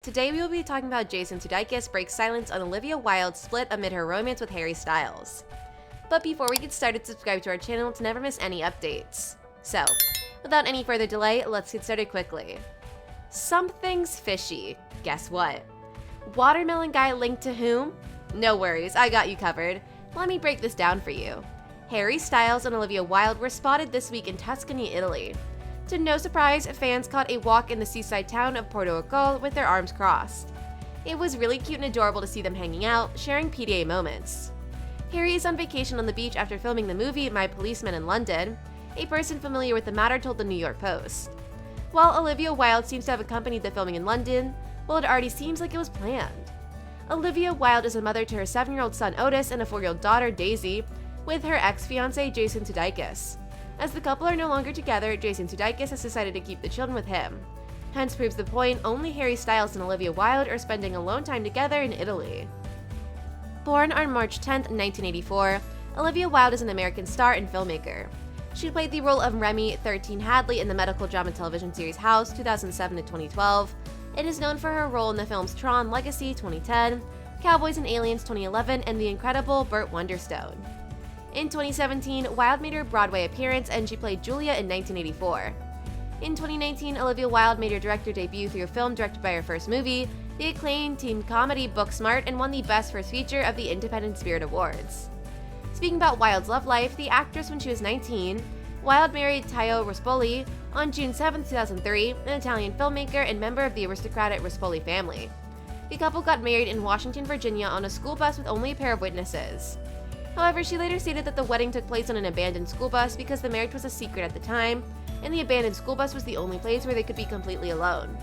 Today we will be talking about Jason Sudeikis breaks silence on Olivia Wilde's split amid her romance with Harry Styles. But before we get started, subscribe to our channel to never miss any updates. So, without any further delay, let's get started quickly. Something's fishy. Guess what? Watermelon guy linked to whom? No worries, I got you covered. Let me break this down for you. Harry Styles and Olivia Wilde were spotted this week in Tuscany, Italy. To no surprise, fans caught a walk in the seaside town of Porto Ercole with their arms crossed. It was really cute and adorable to see them hanging out, sharing PDA moments. Harry is on vacation on the beach after filming the movie My Policeman in London, a person familiar with the matter told the New York Post. While Olivia Wilde seems to have accompanied the filming in London, well, it already seems like it was planned. Olivia Wilde is a mother to her 7-year-old son Otis and a 4-year-old daughter Daisy, with her ex-fiancé Jason Sudeikis. As the couple are no longer together, Jason Sudeikis has decided to keep the children with him. Hence proves the point, only Harry Styles and Olivia Wilde are spending alone time together in Italy. Born on March 10, 1984, Olivia Wilde is an American star and filmmaker. She played the role of Remy 13 Hadley in the medical drama television series House 2007 to 2012, and is known for her role in the films Tron Legacy 2010, Cowboys and Aliens 2011, and The Incredible Burt Wonderstone. In 2017, Wilde made her Broadway appearance and she played Julia in 1984. In 2019, Olivia Wilde made her director debut through a film directed by her first movie, the acclaimed teen comedy Booksmart, and won the Best First Feature of the Independent Spirit Awards. Speaking about Wilde's love life, the actress when she was 19, Wilde married Taio Ruspoli on June 7, 2003, an Italian filmmaker and member of the aristocratic Ruspoli family. The couple got married in Washington, Virginia on a school bus with only a pair of witnesses. However, she later stated that the wedding took place on an abandoned school bus because the marriage was a secret at the time, and the abandoned school bus was the only place where they could be completely alone.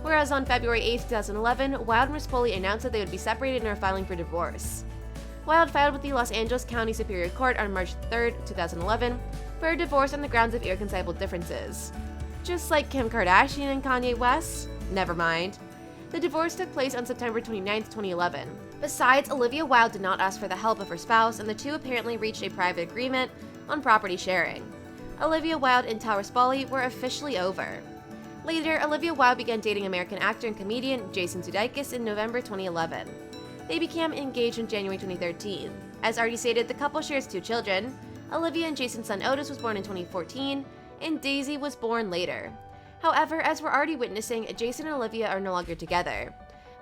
Whereas on February 8, 2011, Wilde and Ruspoli announced that they would be separated and are filing for divorce. Wilde filed with the Los Angeles County Superior Court on March 3, 2011, for a divorce on the grounds of irreconcilable differences. Just like Kim Kardashian and Kanye West? Never mind. The divorce took place on September 29, 2011. Besides, Olivia Wilde did not ask for the help of her spouse, and the two apparently reached a private agreement on property sharing. Olivia Wilde and Taio Ruspoli were officially over. Later, Olivia Wilde began dating American actor and comedian Jason Sudeikis in November 2011. They became engaged in January 2013. As already stated, the couple shares 2 children. Olivia and Jason's son Otis was born in 2014, and Daisy was born later. However, as we're already witnessing, Jason and Olivia are no longer together.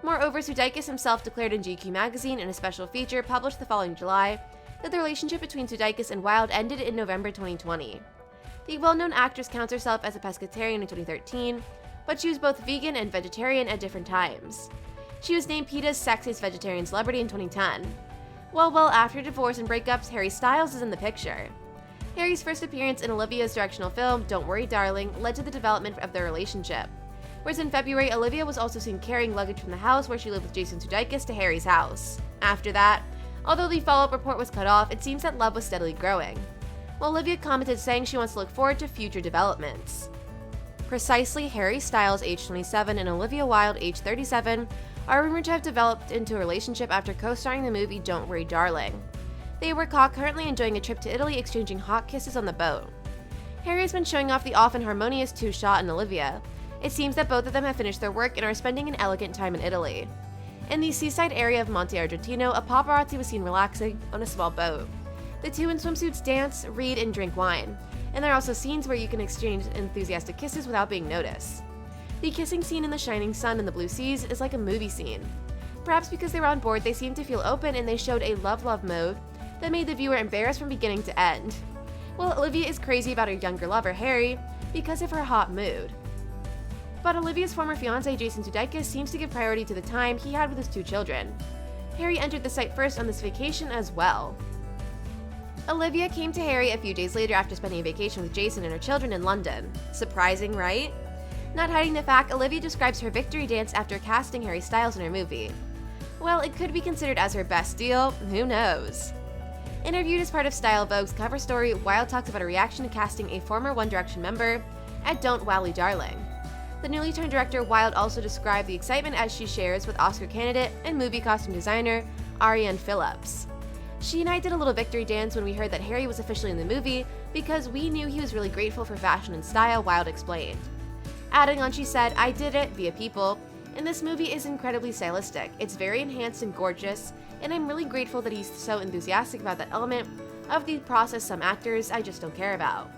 Moreover, Sudeikis himself declared in GQ magazine in a special feature published the following July that the relationship between Sudeikis and Wilde ended in November 2020. The well-known actress counts herself as a pescatarian in 2013, but she was both vegan and vegetarian at different times. She was named PETA's Sexiest Vegetarian Celebrity in 2010. Well, after divorce and breakups, Harry Styles is in the picture. Harry's first appearance in Olivia's directional film, Don't Worry Darling, led to the development of their relationship. Whereas in February, Olivia was also seen carrying luggage from the house where she lived with Jason Sudeikis to Harry's house. After that, although the follow-up report was cut off, it seems that love was steadily growing. Well, Olivia commented saying she wants to look forward to future developments. Precisely, Harry Styles, age 27, and Olivia Wilde, age 37, are rumored to have developed into a relationship after co-starring the movie Don't Worry Darling. They were caught currently enjoying a trip to Italy, exchanging hot kisses on the boat. Harry has been showing off the often harmonious two-shot in Olivia. It seems that both of them have finished their work and are spending an elegant time in Italy. In the seaside area of Monte Argentino, a paparazzi was seen relaxing on a small boat. The two in swimsuits dance, read, and drink wine, and there are also scenes where you can exchange enthusiastic kisses without being noticed. The kissing scene in the shining sun and the blue seas is like a movie scene. Perhaps because they were on board, they seemed to feel open and they showed a love-love mode that made the viewer embarrassed from beginning to end. Well, Olivia is crazy about her younger lover, Harry, because of her hot mood. But Olivia's former fiancé, Jason Sudeikis, seems to give priority to the time he had with his 2 children. Harry entered the site first on this vacation as well. Olivia came to Harry a few days later after spending a vacation with Jason and her children in London. Surprising, right? Not hiding the fact, Olivia describes her victory dance after casting Harry Styles in her movie. Well, it could be considered as her best deal, who knows? Interviewed as part of Style Vogue's cover story, Wilde talks about her reaction to casting a former One Direction member at Don't Worry Darling. The newly turned director Wilde also described the excitement as she shares with Oscar candidate and movie costume designer Ariane Phillips. She and I did a little victory dance when we heard that Harry was officially in the movie because we knew he was really grateful for fashion and style, Wilde explained. Adding on, she said, "I did it via people, and this movie is incredibly stylistic. It's very enhanced and gorgeous, and I'm really grateful that he's so enthusiastic about that element of the process some actors I just don't care about.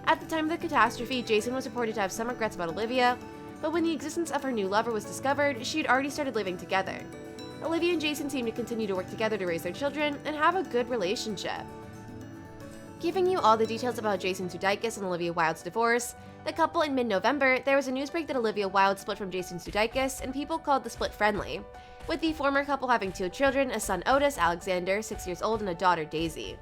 At the time of the catastrophe, Jason was reported to have some regrets about Olivia, but when the existence of her new lover was discovered, she had already started living together. Olivia and Jason seem to continue to work together to raise their children and have a good relationship. Giving you all the details about Jason Sudeikis and Olivia Wilde's divorce, the couple in mid-November, there was a news break that Olivia Wilde split from Jason Sudeikis, and people called the split friendly, with the former couple having 2 children, a son Otis Alexander, 6 years old, and a daughter Daisy.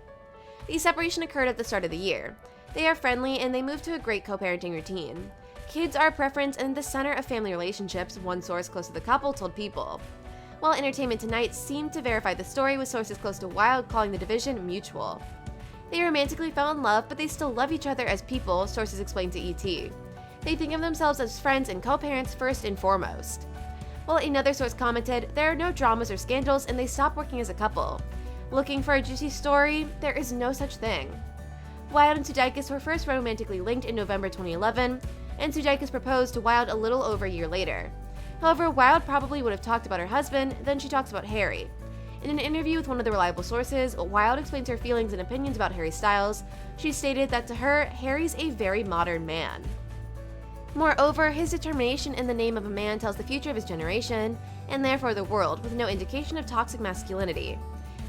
The separation occurred at the start of the year. They are friendly and they moved to a great co-parenting routine. Kids are a preference and the center of family relationships, one source close to the couple told People. While Entertainment Tonight seemed to verify the story, with sources close to Wilde calling the division mutual. They romantically fell in love, but they still love each other as people, sources explained to ET. They think of themselves as friends and co-parents first and foremost. While another source commented, there are no dramas or scandals and they stopped working as a couple. Looking for a juicy story? There is no such thing. Wilde and Sudeikis were first romantically linked in November 2011, and Sudeikis proposed to Wilde a little over a year later. However, Wilde probably would have talked about her husband, then she talks about Harry. In an interview with one of the reliable sources, Wilde explains her feelings and opinions about Harry Styles. She stated that to her, Harry's a very modern man. Moreover, his determination in the name of a man tells the future of his generation, and therefore the world, with no indication of toxic masculinity.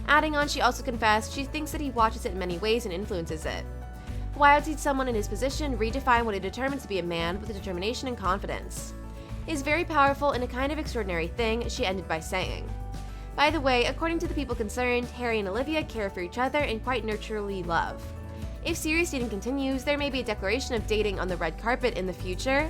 Adding on, she also confessed she thinks that he watches it in many ways and influences it. Wilde sees someone in his position redefine what it determines to be a man with determination and confidence. It is very powerful and a kind of extraordinary thing, she ended by saying. By the way, according to the people concerned, Harry and Olivia care for each other and quite nurturely love. If serious dating continues, there may be a declaration of dating on the red carpet in the future.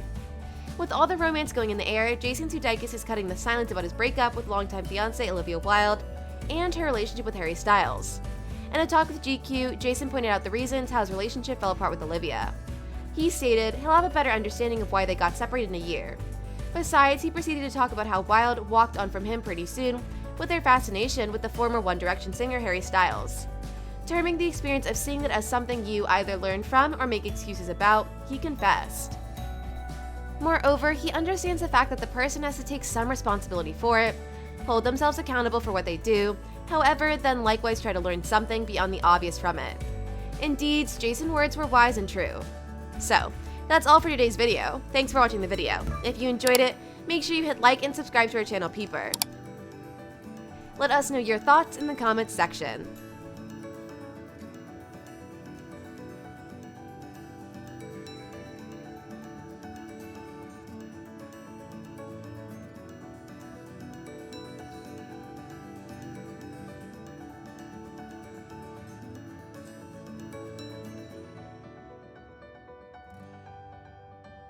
With all the romance going in the air, Jason Sudeikis is cutting the silence about his breakup with longtime fiancée Olivia Wilde and her relationship with Harry Styles. In a talk with GQ, Jason pointed out the reasons how his relationship fell apart with Olivia. He stated he'll have a better understanding of why they got separated in a year. Besides, he proceeded to talk about how Wilde walked on from him pretty soon with their fascination with the former One Direction singer Harry Styles. Terming the experience of seeing it as something you either learn from or make excuses about, he confessed. Moreover, he understands the fact that the person has to take some responsibility for it, hold themselves accountable for what they do, however, then likewise try to learn something beyond the obvious from it. Indeed, Jason's words were wise and true. So, that's all for today's video. Thanks for watching the video. If you enjoyed it, make sure you hit like and subscribe to our channel PEEPER. Let us know your thoughts in the comments section.